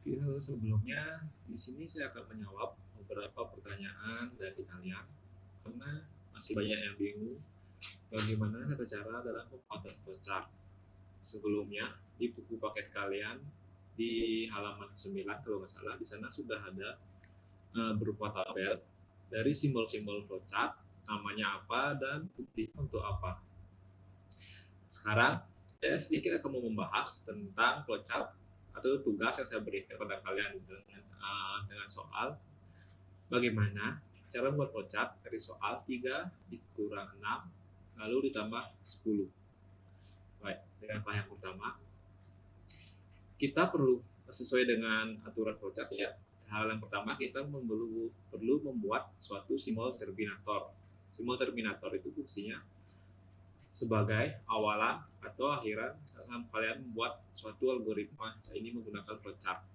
Oke, halo, sebelumnya di sini saya akan menjawab beberapa pertanyaan dari kalian karena masih banyak yang bingung bagaimana tata cara dalam pembuatan flowchart. Sebelumnya di buku paket kalian di halaman 9 kalau nggak salah di sana sudah ada berupa tabel dari simbol-simbol flowchart, namanya apa dan fungsinya untuk apa. Sekarang saya sedikit akan membahas tentang flowchart atau tugas yang saya berikan kepada kalian dengan soal bagaimana cara membuat flowchart dari soal 3 dikurang 6 lalu ditambah 10. Baik, dengan yang pertama kita perlu sesuai dengan aturan flowchart ya. Hal yang pertama kita perlu membuat suatu simbol terminator. Simbol terminator itu fungsinya sebagai awalan atau akhiran dalam kalian membuat suatu algoritma. Ini menggunakan flowchart.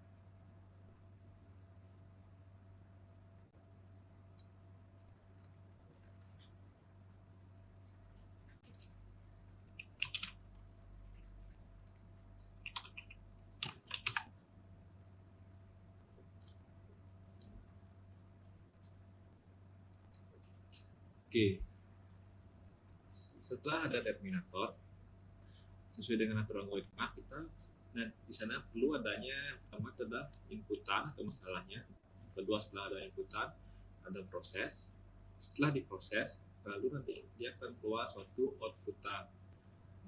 Oke, setelah ada terminator sesuai dengan aturan algoritma kita, nah di sana perlu adanya pertama adalah inputan atau masalahnya, kedua setelah ada inputan ada proses, setelah diproses lalu nanti dia akan keluar suatu outputan.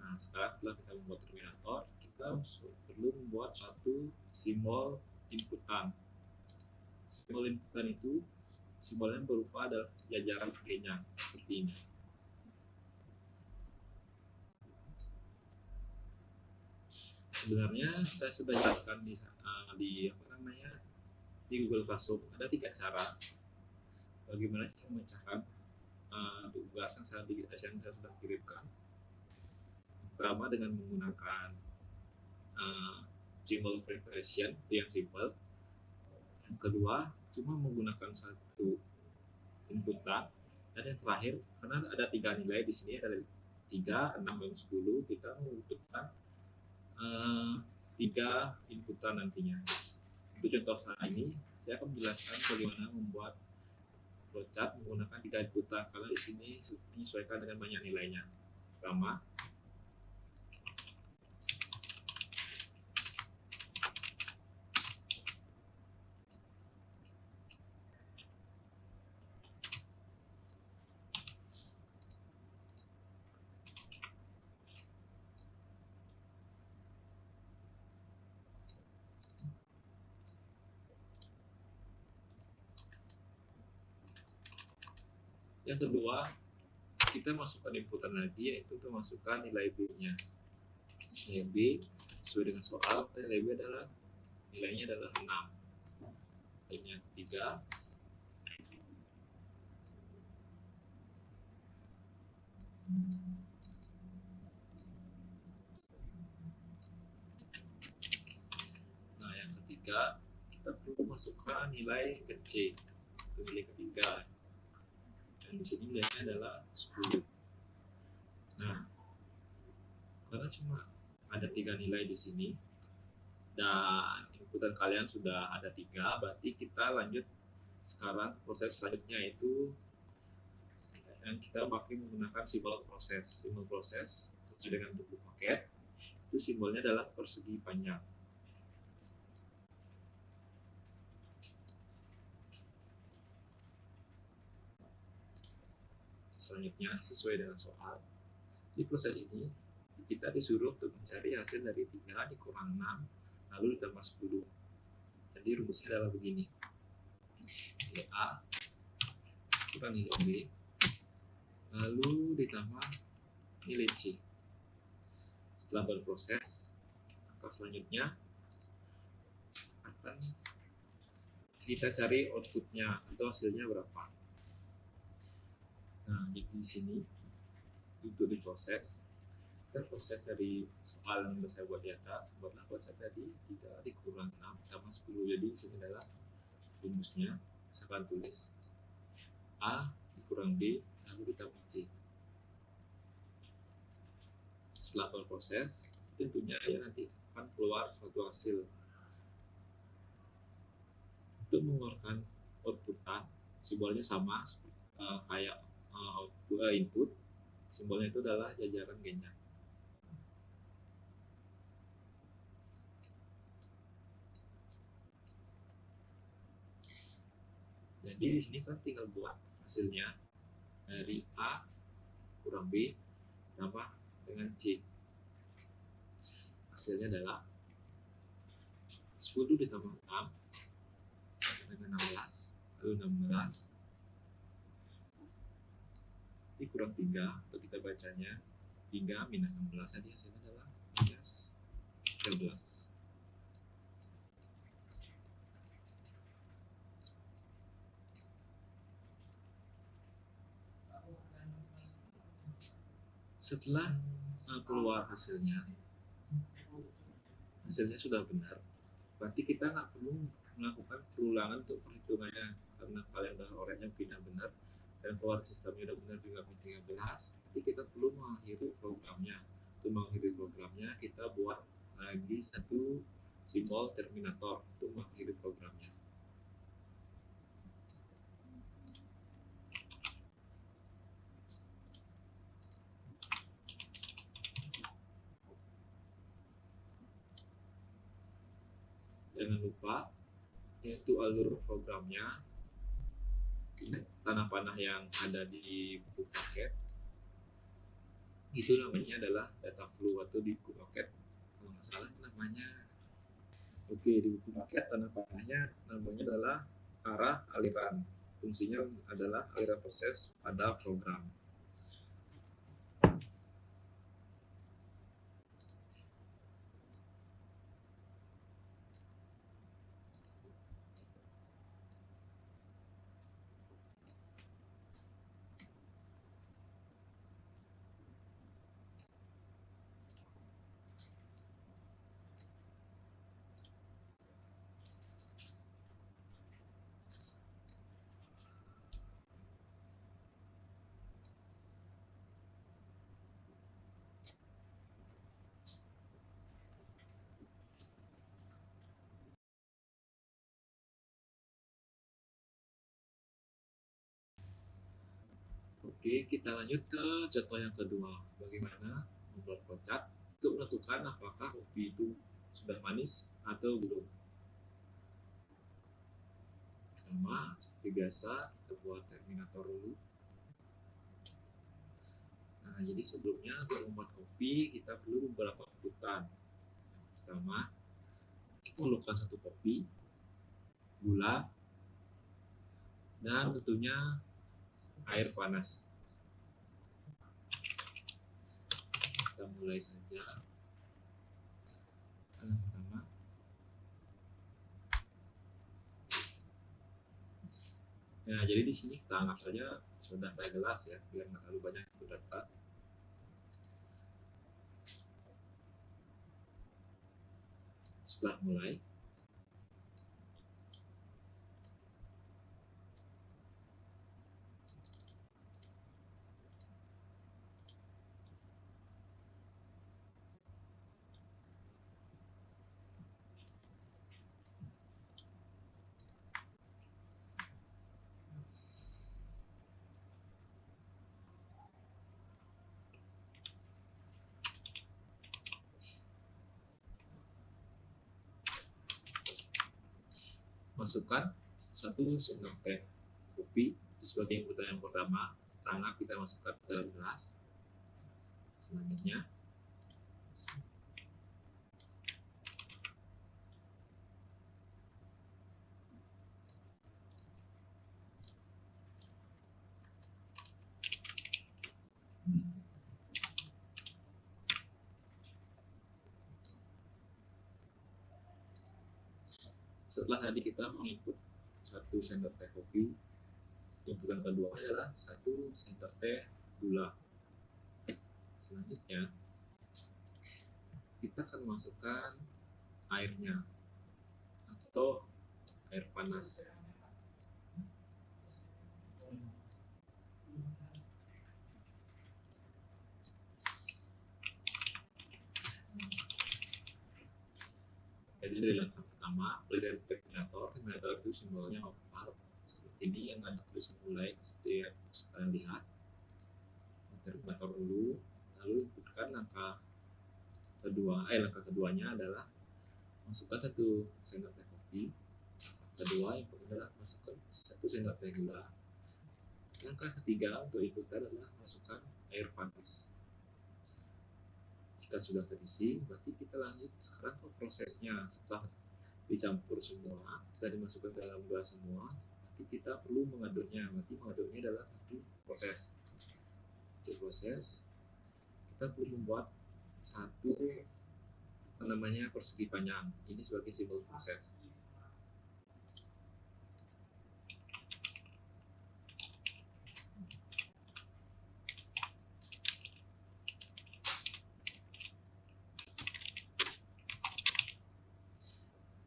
Nah sekarang setelah kita membuat terminator kita perlu membuat suatu simbol inputan. Simbol inputan itu simbolnya berupa adalah jajaran V-nya seperti ini. Sebenarnya saya sudah jelaskan di Google Classroom ada 3 cara bagaimana cara memecahkan tugas yang saya sudah kirimkan. Pertama dengan menggunakan simbol preparation itu yang simple. Yang kedua cuma menggunakan satu inputan, dan yang terakhir karena ada 3 nilai di sini ada 3, 6 dan 10 kita membutuhkan 3 inputan nantinya. Untuk contoh saat ini saya akan menjelaskan bagaimana membuat flowchart menggunakan 3 inputan karena di sini menyesuaikan dengan banyak nilainya. Pertama, yang kedua kita masukkan inputan lagi, yaitu kita masukkan nilai B-nya. Nilai B sesuai dengan soal, nilai B adalah nilainya adalah 6. Nilainya 3. Nah, yang ketiga kita perlu masukkan nilai ke C, nilai ketiga. Dan di sini nilainya adalah 10. Nah, karena cuma ada 3 nilai di sini dan inputan kalian sudah ada 3, berarti kita lanjut sekarang proses selanjutnya yaitu yang kita pakai menggunakan simbol proses. Simbol proses sesuai dengan buku paket itu simbolnya adalah persegi panjang. Selanjutnya sesuai dengan soal, di proses ini kita disuruh untuk mencari hasil dari 3 dikurang 6 lalu ditambah 10. Jadi rumusnya adalah begini, nilai A kurang nilai B lalu ditambah nilai C. Setelah berproses, maka selanjutnya akan kita cari outputnya atau hasilnya berapa. Nah, di sini untuk diproses, kita proses dari soal yang saya buat di atas, buatlah flowchart tadi 3 dikurang 6 tambah 10. Jadi ini adalah rumusnya. Saya akan tulis A dikurang B lalu ditambah C. Setelah berproses, tentunya ya nanti akan keluar suatu hasil. untuk mengeluarkan outputan, simbolnya sama kayak input, simbolnya itu adalah jajaran genjang. Jadi di sini kan tinggal buat hasilnya dari A kurang B tambah dengan C. Hasilnya adalah 10 ditambah 6 dengan 16, lalu 16 ini kurang 3, atau kita bacanya 3 minus 16, jadi hasilnya adalah minus 13. Setelah keluar hasilnya sudah benar, berarti kita nggak perlu melakukan perulangan untuk perhitungannya, karena kalian udah orangnya pindah benar dan keluar sistemnya udah benar juga P13. Jadi kita perlu mengakhiri programnya. Untuk mengakhiri programnya kita buat lagi satu simbol terminator untuk mengakhiri programnya. Jangan lupa yaitu alur programnya, tanah panah yang ada di buku paket itu namanya adalah data flow, atau di buku paket kalau nggak salah namanya, di buku paket tanah panahnya namanya adalah arah aliran, fungsinya adalah aliran proses pada program. Oke, kita lanjut ke contoh yang kedua. Bagaimana membuat kocak untuk menentukan apakah kopi itu sudah manis atau belum. Pertama, seperti biasa, kita buat terminator dulu. Nah, jadi sebelumnya untuk membuat kopi, kita perlu beberapa inputan. Yang pertama, kita memerlukan satu kopi, gula, dan tentunya air panas. Kita mulai saja. Yang pertama, nah jadi di sini kita anggap saja sudah teh gelas ya, biar nggak terlalu banyak data. Setelah mulai, masukkan 1 sendok teh kopi itu sebagai inputan yang pertama. Tangan kita masukkan ke dalam gelas. Selanjutnya setelah tadi kita menginput 1 sendok teh kopi, inputan kedua adalah 1 sendok teh gula. Selanjutnya kita akan masukkan airnya atau air panas. Jadi dari langsung pertama, mulai dari terminator itu simbolnya oval seperti ini yang ada tulisan mulai seperti yang kalian lihat. Terminator dulu, lalu inputkan langkah keduanya adalah masukkan 1 sendok teh kopi. Kedua yang adalah masukkan 1 sendok teh gula. Langkah ketiga untuk inputan adalah masukkan air panas. Jika sudah terisi, berarti kita lanjut sekarang ke prosesnya. Setelah dicampur semua, sudah dimasukkan ke dalam gelas semua, berarti kita perlu mengaduknya. Berarti mengaduknya adalah satu proses. Untuk proses, kita perlu membuat satu persegi panjang. Ini sebagai simbol proses.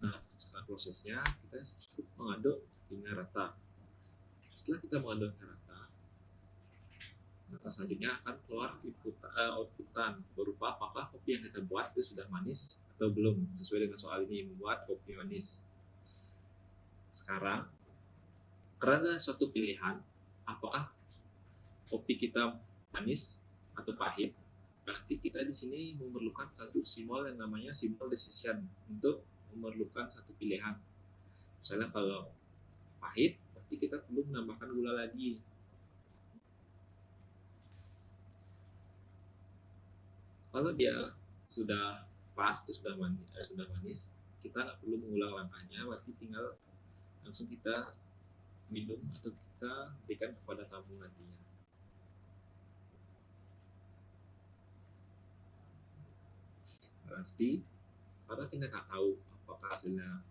Nah, setelah prosesnya kita cukup mengaduk hingga rata. Setelah kita mengaduk hingga rata, maka selanjutnya akan keluar outputan berupa apakah kopi yang kita buat itu sudah manis atau belum, sesuai dengan soal ini, membuat kopi manis. Sekarang, karena suatu pilihan apakah kopi kita manis atau pahit, berarti kita di sini memerlukan satu simbol yang namanya simbol decision untuk memerlukan satu pilihan. Misalnya kalau pahit, berarti kita perlu menambahkan gula lagi. Kalau dia sudah pas, itu sudah manis, kita nggak perlu mengulang langkahnya, berarti tinggal langsung kita minum atau kita berikan kepada tamu nantinya. Berarti karena kita nggak tahu apakah hasilnya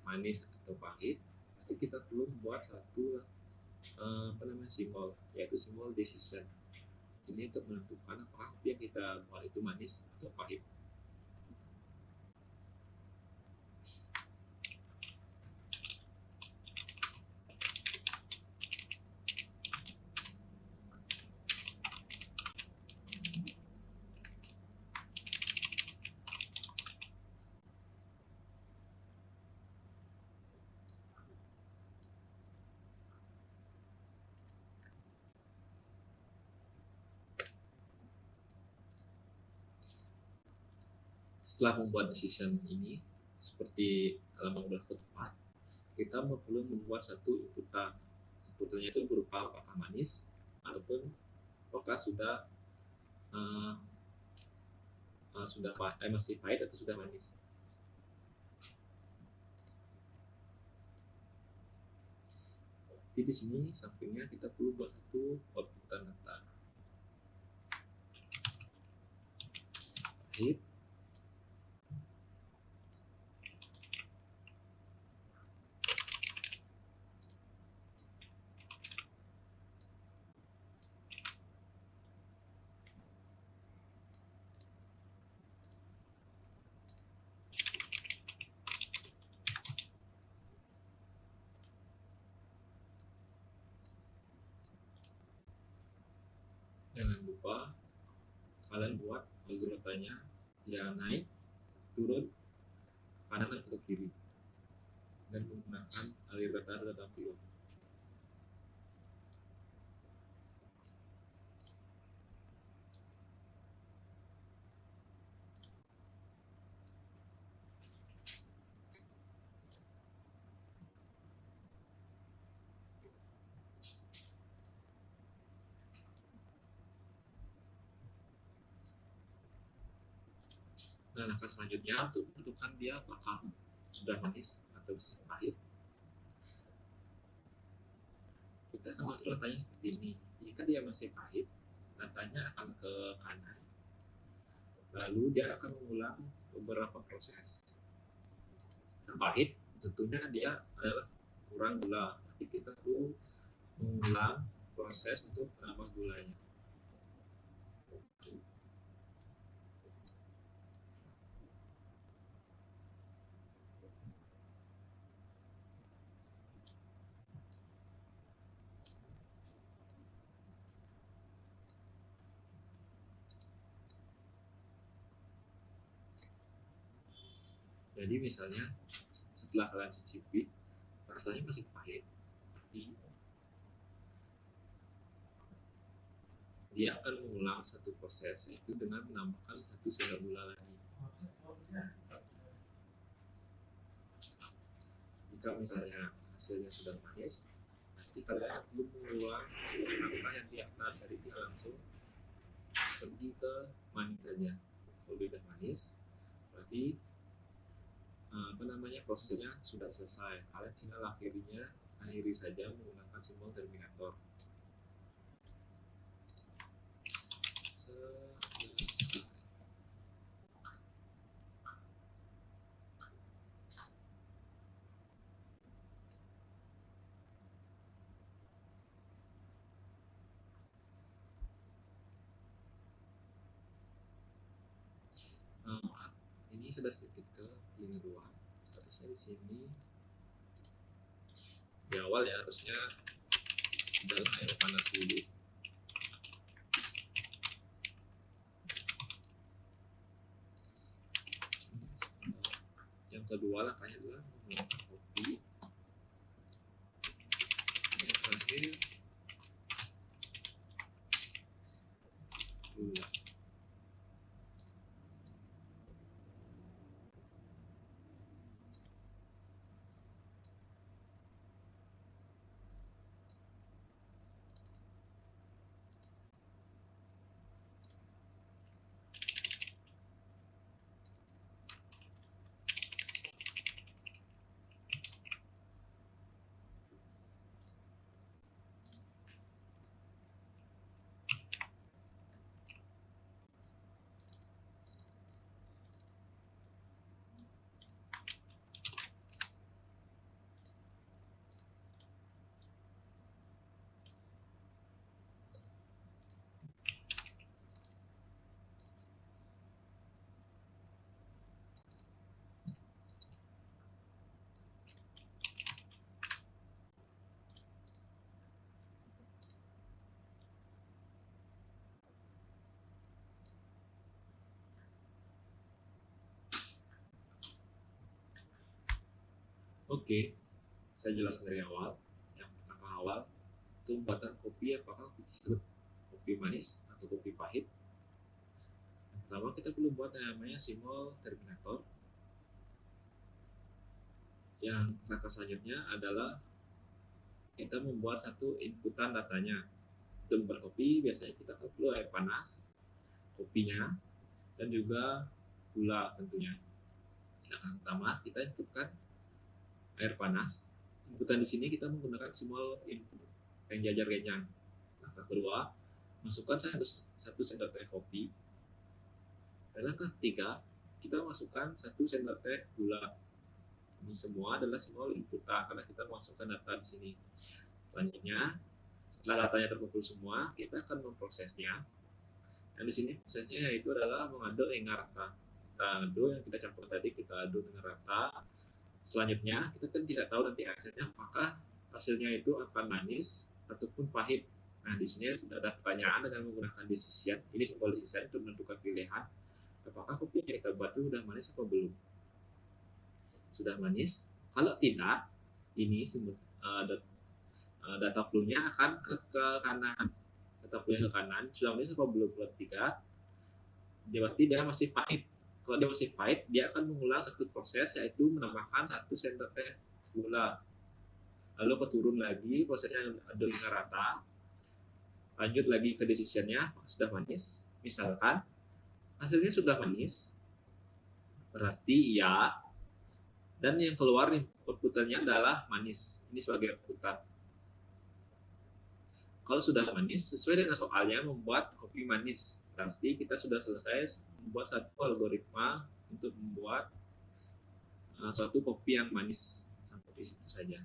manis atau pahit, berarti kita perlu membuat satu simbol, yaitu simbol decision. Ini untuk menentukan apakah kopi yang kita buat itu manis atau pahit. Setelah membuat decision ini, seperti halaman berikut 4, kita perlu membuat satu inputan. Inputannya itu berupa apakah manis ataupun apakah sudah masih pahit atau sudah manis. Jadi di sini sampingnya kita perlu buat satu outputan data. Pahit, jangan lupa kalian buat algoritmanya yang naik, turun, kanan atau kiri, dan menggunakan algoritma data pilot. Nah, langkah selanjutnya untuk menentukan dia apakah sudah manis atau pahit, kita akan atur datanya seperti ini. Jika dia masih pahit, datanya akan ke kanan, lalu dia akan mengulang beberapa proses. Yang pahit tentunya dia adalah kurang gula, jadi kita perlu mengulang proses untuk menambah gulanya. Jadi misalnya setelah kalian cicipi rasanya masih pahit, dia akan mengulang satu proses itu dengan menambahkan 1 sendok gula lagi. Jika misalnya hasilnya sudah manis, nanti kalian belum mengulang langkah yang di atas, dari dia langsung pergi ke manis saja. Kalau sudah manis, berarti prosesnya sudah selesai. Kalian tinggal akhiri saja menggunakan simbol terminator. Selesai. Ini sudah sedikit ke keliruan. Harusnya di sini di awal ya, harusnya dalam air panas dulu. Yang kedua langkahnya adalah menggunakan kopi. Yang terakhir gula. Oke, saya jelaskan dari awal. Yang langkah awal itu pembuatan kopi, apakah kopi manis atau kopi pahit. Yang pertama kita perlu buat namanya simbol terminator. Yang langkah selanjutnya adalah kita membuat satu inputan datanya. Untuk membuat kopi biasanya kita perlu air panas, kopinya, dan juga gula tentunya. Langkah pertama kita inputkan air panas. Inputan di sini kita menggunakan simbol input yang jajar genjang. Langkah kedua, masukkan 1 sendok teh kopi. Dan langkah ketiga, kita masukkan 1 sendok teh gula. Ini semua adalah simbol inputan karena kita masukkan data di sini. Selanjutnya, setelah datanya terkumpul semua, kita akan memprosesnya. Dan di sini prosesnya yaitu adalah mengaduk hingga rata. Kita aduk yang kita campur tadi, kita aduk dengan rata. Selanjutnya, kita kan tidak tahu nanti hasilnya apakah hasilnya itu akan manis ataupun pahit. Nah, di sini sudah ada pertanyaan dengan menggunakan decision. Ini simbol decision untuk menentukan pilihan. Apakah kopi yang kita buat itu sudah manis atau belum? Sudah manis. Kalau tidak, ini data flow-nya akan ke kanan. Data flow-nya ke kanan. Sudah manis atau belum? Kalau tidak, berarti dia masih pahit. Kalau dia masih pahit, dia akan mengulang satu proses, yaitu menambahkan 1 sendok teh gula. Lalu keturun lagi, prosesnya aduk hingga rata. Lanjut lagi ke decision-nya, apakah sudah manis? Misalkan hasilnya sudah manis, berarti ya. Dan yang keluar output-nya adalah manis. Ini sebagai output. Kalau sudah manis, sesuai dengan soalnya membuat kopi manis. Berarti kita sudah selesai membuat satu algoritma untuk membuat suatu kopi yang manis. Sampai di situ saja.